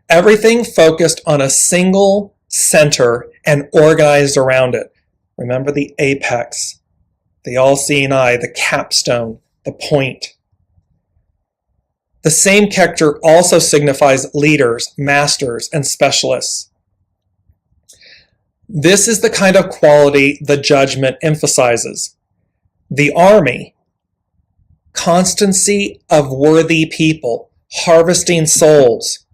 Everything focused on a single center and organized around it. Remember the apex, the all-seeing eye, the capstone, the point. The same character also signifies leaders, masters, and specialists. This is the kind of quality the judgment emphasizes. The army, constancy of worthy people, harvesting souls,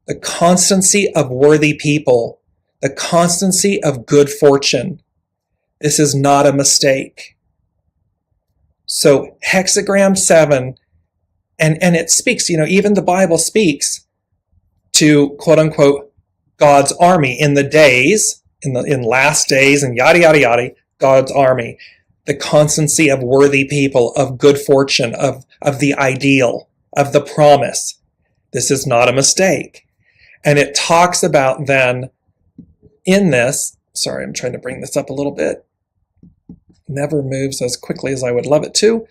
the constancy of worthy people, the constancy of good fortune. This is not a mistake. So hexagram 7, and it speaks, even the Bible speaks to quote unquote God's army in the days, in last days, and yada yada yada, God's army, the constancy of worthy people, of good fortune, of the ideal, of the promise. This is not a mistake. And it talks about then in this, sorry, I'm trying to bring this up a little bit. Never moves as quickly as I would love it to.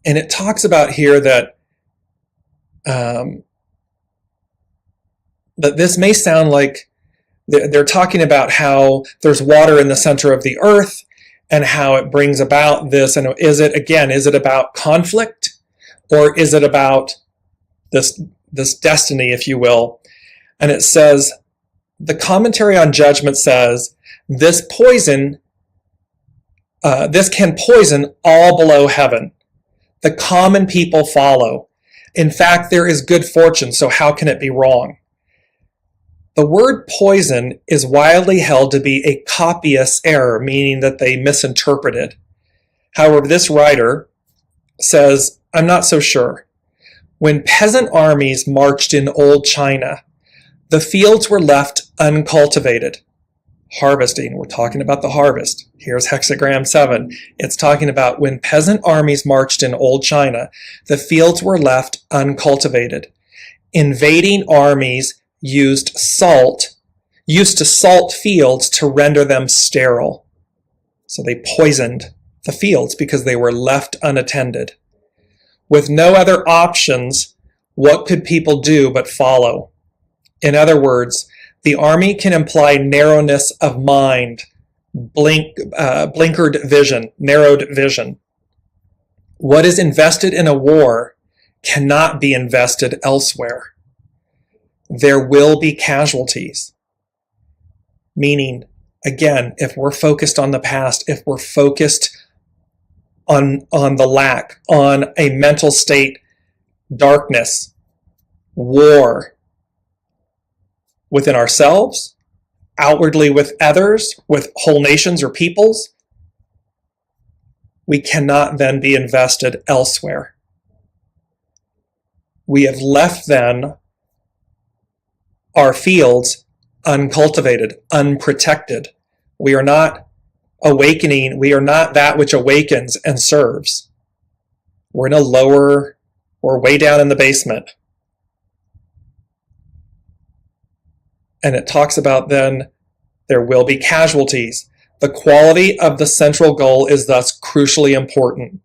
And it talks about here that that this may sound like they're talking about how there's water in the center of the earth and how it brings about this. And is it about conflict, or is it about this destiny, if you will? And it says, the commentary on judgment says, this can poison all below heaven. The common people follow. In fact, there is good fortune, so how can it be wrong? The word poison is widely held to be a copyist's error, meaning that they misinterpreted. However, this writer, says, I'm not so sure. When peasant armies marched in old China, the fields were left uncultivated. Harvesting, we're talking about the harvest. Here's hexagram 7. It's talking about when peasant armies marched in old China, the fields were left uncultivated. Invading armies used to salt fields to render them sterile. So they poisoned the fields because they were left unattended. With no other options, what could people do but follow? In other words, the army can imply narrowness of mind, blinkered vision, narrowed vision. What is invested in a war cannot be invested elsewhere. There will be casualties. Meaning, again, if we're focused on the past, if we're focused on the lack, on a mental state, darkness, war, within ourselves, outwardly with others, with whole nations or peoples, we cannot then be invested elsewhere. We have left then our fields uncultivated, unprotected. We are not awakening. We are not that which awakens and serves. We're way down in the basement. And it talks about then there will be casualties. The quality of the central goal is thus crucially important.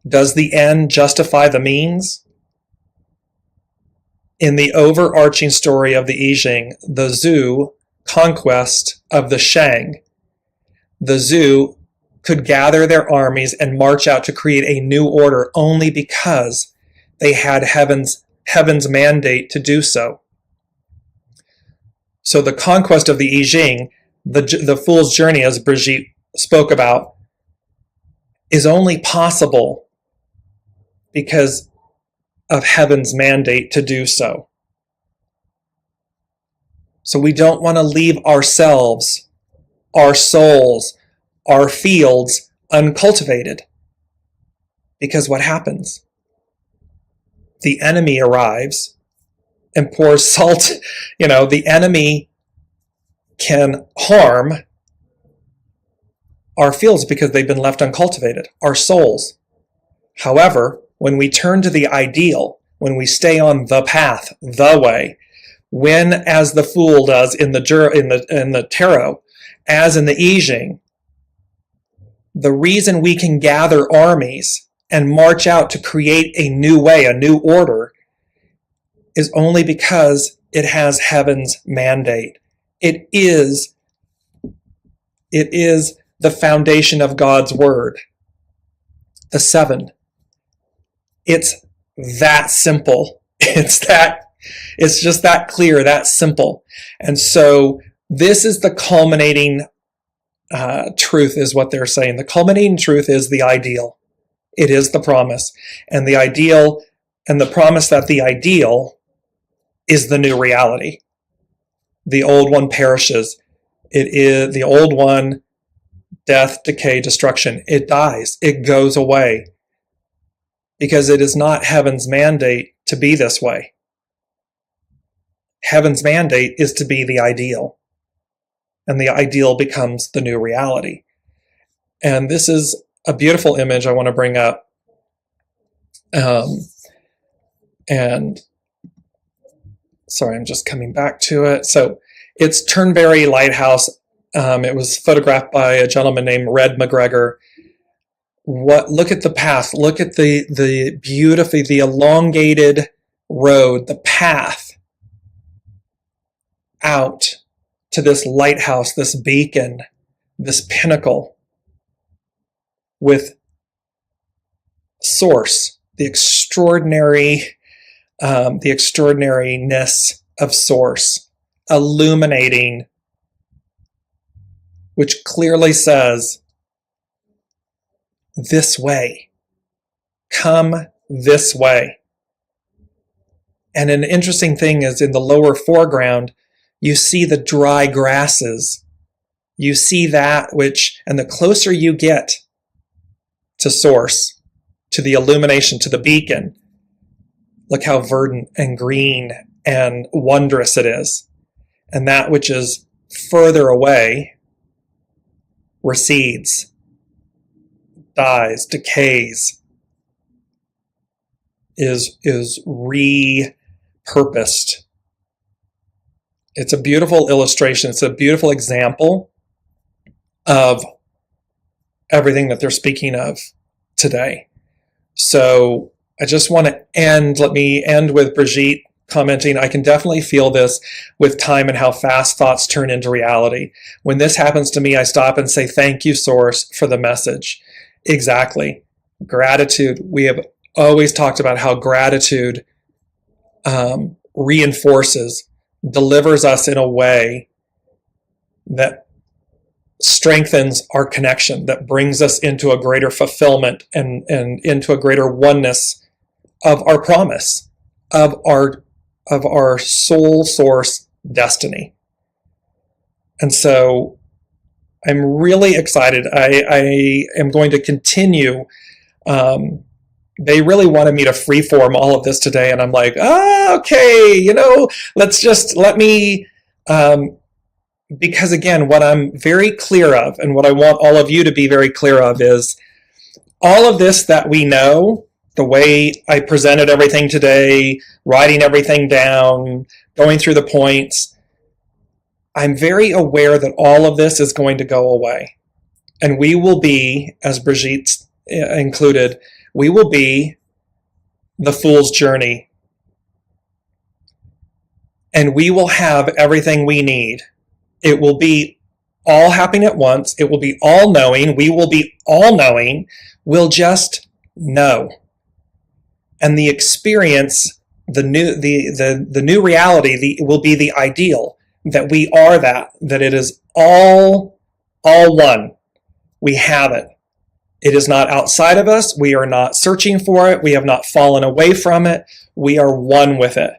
Does the end justify the means? In the overarching story of the I Ching, the Zhou conquest of the Shang, the Zhou could gather their armies and march out to create a new order only because they had heaven's mandate to do so. So the conquest of the I Ching, the Fool's Journey, as Brigitte spoke about, is only possible because of heaven's mandate to do so. So we don't want to leave ourselves, our souls, our fields uncultivated. Because what happens? The enemy arrives and pours salt. The enemy can harm our fields because they've been left uncultivated, our souls. However, when we turn to the ideal, when we stay on the path, the way, when, as the Fool does in the tarot, as in the I Ching, the reason we can gather armies and march out to create a new way, a new order, is only because it has heaven's mandate. It is the foundation of God's word. The 7. It's that simple. It's just that clear, that simple. And so this is the culminating truth, is what they're saying. The culminating truth is the ideal. It is the promise. And the ideal, and the promise that the ideal is the new reality. The old one perishes. It is the old one, death, decay, destruction. It dies. It goes away. Because it is not heaven's mandate to be this way. Heaven's mandate is to be the ideal. And the ideal becomes the new reality. And this is a beautiful image I want to bring up. And sorry, I'm just coming back to it. So it's Turnberry Lighthouse. It was photographed by a gentleman named Red McGregor. Look at the path. Look at the beautifully, the elongated road, the path out to this lighthouse, this beacon, this pinnacle with source, the extraordinariness of source, illuminating, which clearly says, this way, come this way. And an interesting thing is in the lower foreground, you see the dry grasses. You see that which, and the closer you get to source, to the illumination, to the beacon. Look how verdant and green and wondrous it is. And that which is further away recedes, dies, decays, is repurposed. It's a beautiful illustration. It's a beautiful example of everything that they're speaking of today. So I just want to let me end with Brigitte commenting, I can definitely feel this with time and how fast thoughts turn into reality. When this happens to me, I stop and say, thank you, Source, for the message. Exactly. Gratitude. We have always talked about how gratitude reinforces, delivers us in a way that strengthens our connection, that brings us into a greater fulfillment and into a greater oneness of our promise, of our soul source destiny. And so I'm really excited. I am going to continue. They really wanted me to freeform all of this today, and I'm like, okay, let me, because again, what I'm very clear of, and what I want all of you to be very clear of, is all of this that we know, the way I presented everything today, writing everything down, going through the points, I'm very aware that all of this is going to go away. And we will be, as Brigitte included, we will be the fool's journey. And we will have everything we need. It will be all happening at once. It will be all knowing. We will be all knowing. We'll just know. And the experience, the new reality, will be the ideal, that we are that it is all one. We have it. It is not outside of us. We are not searching for it. We have not fallen away from it. We are one with it.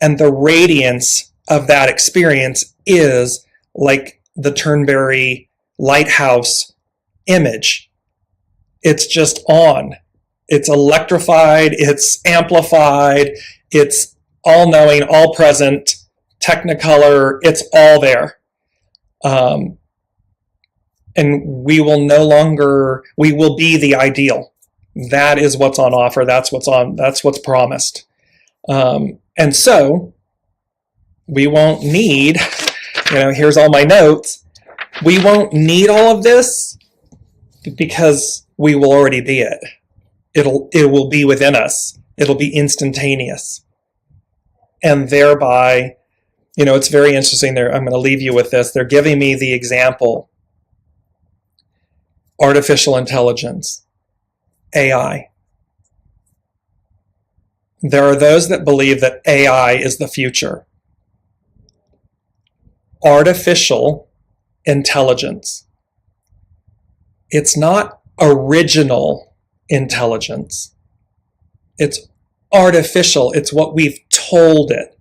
And the radiance of that experience is like the Turnberry lighthouse image. It's just on. It's electrified, it's amplified, it's all-knowing, all-present, Technicolor, it's all there. And we will be the ideal. That is what's on offer, that's what's promised. And so, we won't need, here's all my notes, we won't need all of this because we will already be it. It will be within us. It'll be instantaneous. And thereby, it's very interesting there. I'm going to leave you with this. They're giving me the example. Artificial intelligence. AI. There are those that believe that AI is the future. Artificial intelligence. It's not original intelligence. It's artificial. It's what we've told it.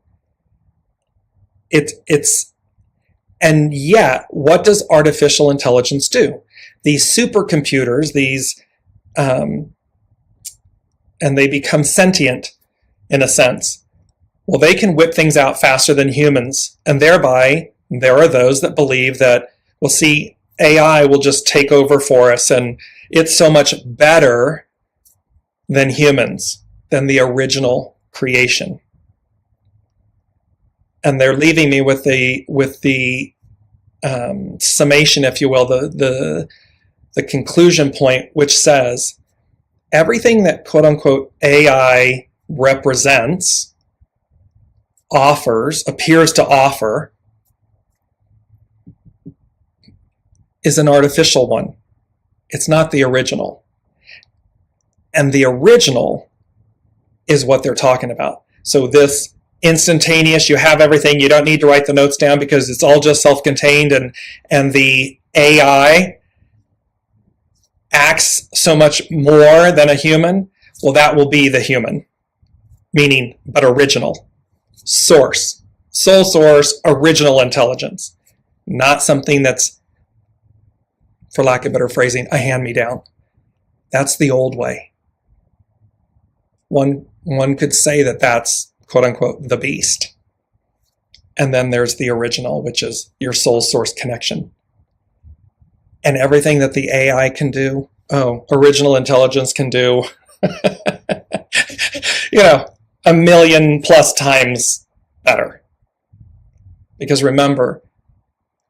And yet, what does artificial intelligence do? These supercomputers, and they become sentient in a sense. Well, they can whip things out faster than humans, and thereby there are those that believe that, well, see, AI will just take over for us, and it's so much better than humans, than the original creation. And they're leaving me with the summation, if you will, the conclusion point, which says everything that quote unquote AI represents, appears to offer, is an artificial one. It's not the original. And the original is what they're talking about. So this instantaneous, you have everything, you don't need to write the notes down because it's all just self-contained, and the AI acts so much more than a human, well, that will be the human. Meaning, but original. Source. Soul source, original intelligence. Not something that's, for lack of better phrasing, a hand-me-down. That's the old way. one could say that that's, quote unquote, the beast. And then there's the original, which is your soul source connection. And everything that the AI can do, original intelligence can do, 1,000,000+ times better. Because remember,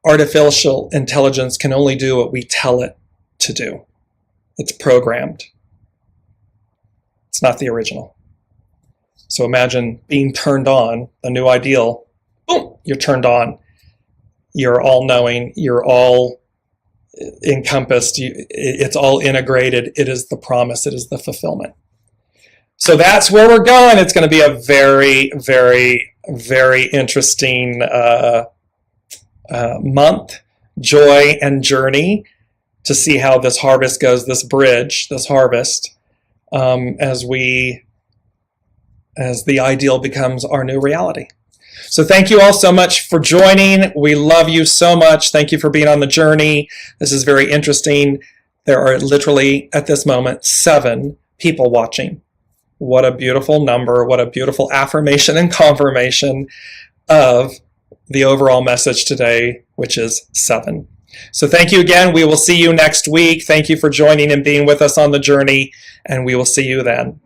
artificial intelligence can only do what we tell it to do. It's programmed. It's not the original. So imagine being turned on, a new ideal, boom, you're turned on. You're all-knowing, you're all encompassed, it's all integrated. It is the promise, it is the fulfillment. So that's where we're going. It's going to be a very, very, very interesting month, joy and journey to see how this harvest goes, this bridge, this harvest, as the ideal becomes our new reality. So thank you all so much for joining. We love you so much. Thank you for being on the journey. This is very interesting. There are literally, at this moment, 7 people watching. What a beautiful number. What a beautiful affirmation and confirmation of the overall message today, which is 7. So thank you again. We will see you next week. Thank you for joining and being with us on the journey, and we will see you then.